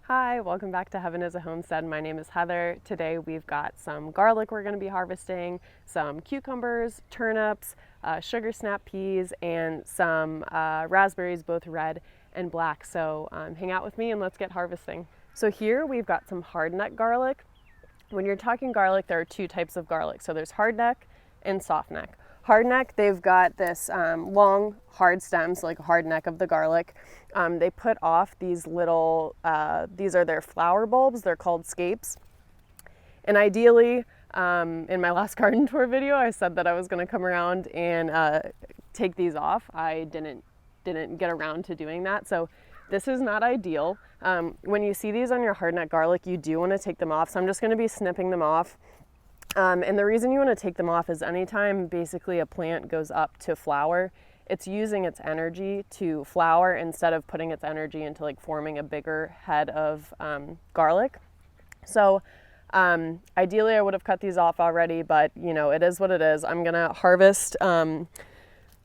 Hi, welcome back to Heaven is a Homestead. My name is Heather. Today we've got some garlic we're going to be harvesting, some cucumbers, turnips, sugar snap peas, and some raspberries, both red and black. So hang out with me and let's get harvesting. So here we've got some hardneck garlic. When you're talking garlic, there are two types of garlic. So there's hardneck and softneck. Hardneck, they've got this long, hard stems, like a hard neck of the garlic. They put off these little, these are their flower bulbs. They're called scapes. And ideally, in my last garden tour video, I said that I was going to come around and take these off. I didn't get around to doing that. So this is not ideal. When you see these on your hardneck garlic, you do want to take them off. So I'm just going to be snipping them off. And the reason you want to take them off is anytime basically a plant goes up to flower, it's using its energy to flower instead of putting its energy into like forming a bigger head of garlic. So ideally I would have cut these off already, but you know, it is what it is. I'm gonna harvest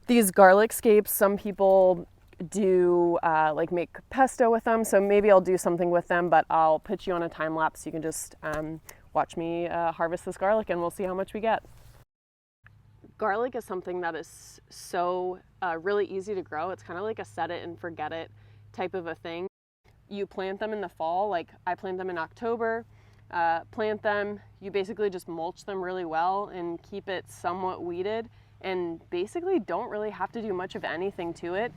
these garlic scapes. Some people do like make pesto with them, so maybe I'll do something with them, but I'll put you on a time lapse so you can just watch me harvest this garlic and we'll see how much we get. Garlic is something that is so really easy to grow. It's kind of like a set it and forget it type of a thing. You plant them in the fall, like I plant them in October, plant them, you basically just mulch them really well and keep it somewhat weeded and basically don't really have to do much of anything to it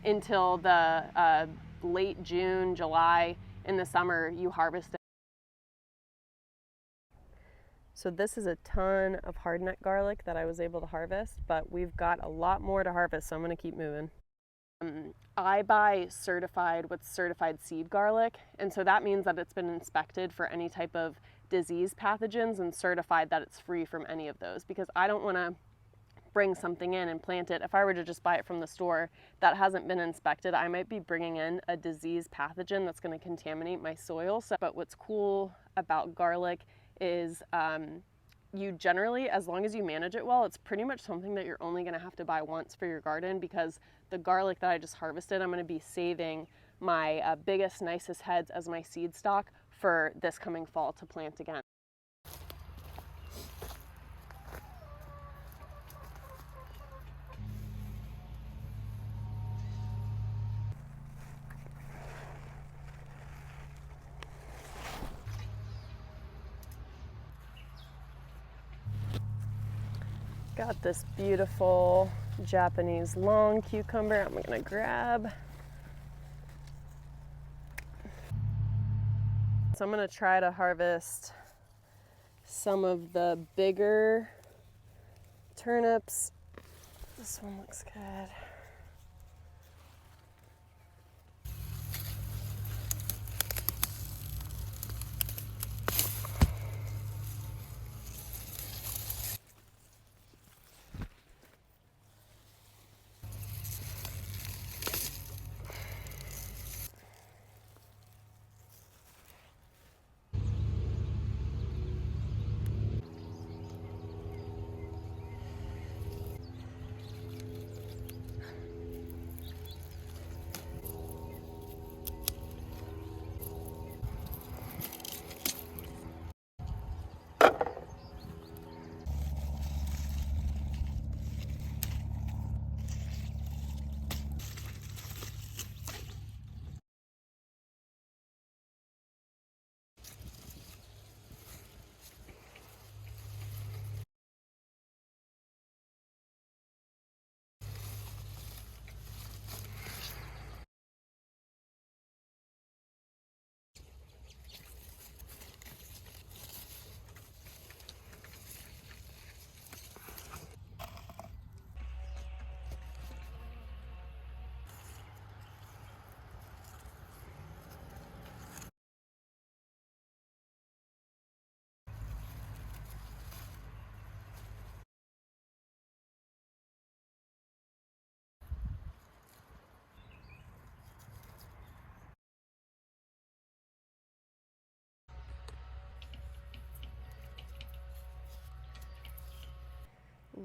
until the late June, July. In the summer you harvest it. So this is a ton of hardneck garlic that I was able to harvest, but we've got a lot more to harvest, so I'm gonna keep moving. I buy certified seed garlic, and so that means that it's been inspected for any type of disease pathogens and certified that it's free from any of those, because I don't wanna bring something in and plant it. If I were to just buy it from the store that hasn't been inspected, I might be bringing in a disease pathogen that's gonna contaminate my soil. But what's cool about garlic is you generally, as long as you manage it well, it's pretty much something that you're only going to have to buy once for your garden, because the garlic that I just harvested, I'm going to be saving my biggest, nicest heads as my seed stock for this coming fall to plant again. Got this beautiful Japanese long cucumber I'm gonna grab. So I'm gonna try to harvest some of the bigger turnips. This one looks good.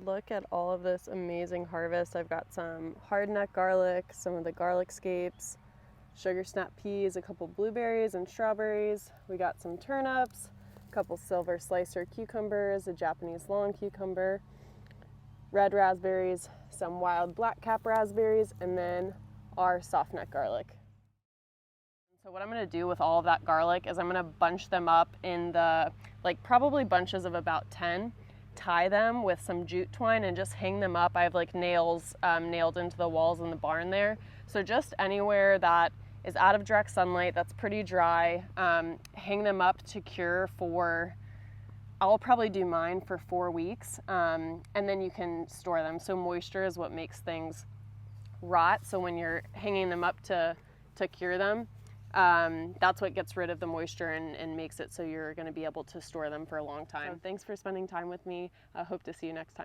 Look at all of this amazing harvest. I've got some hardneck garlic, some of the garlic scapes, sugar snap peas, a couple blueberries and strawberries. We got some turnips, a couple silver slicer cucumbers, a Japanese long cucumber, red raspberries, some wild blackcap raspberries, and then our softneck garlic. So what I'm going to do with all of that garlic is I'm going to bunch them up in probably bunches of about 10, tie them with some jute twine and just hang them up. I have nails nailed into the walls in the barn there. So just anywhere that is out of direct sunlight, that's pretty dry, hang them up to cure for, I'll probably do mine for 4 weeks, and then you can store them. So moisture is what makes things rot. So when you're hanging them up to cure them, that's what gets rid of the moisture and makes it so you're going to be able to store them for a long time. So thanks for spending time with me. I hope to see you next time.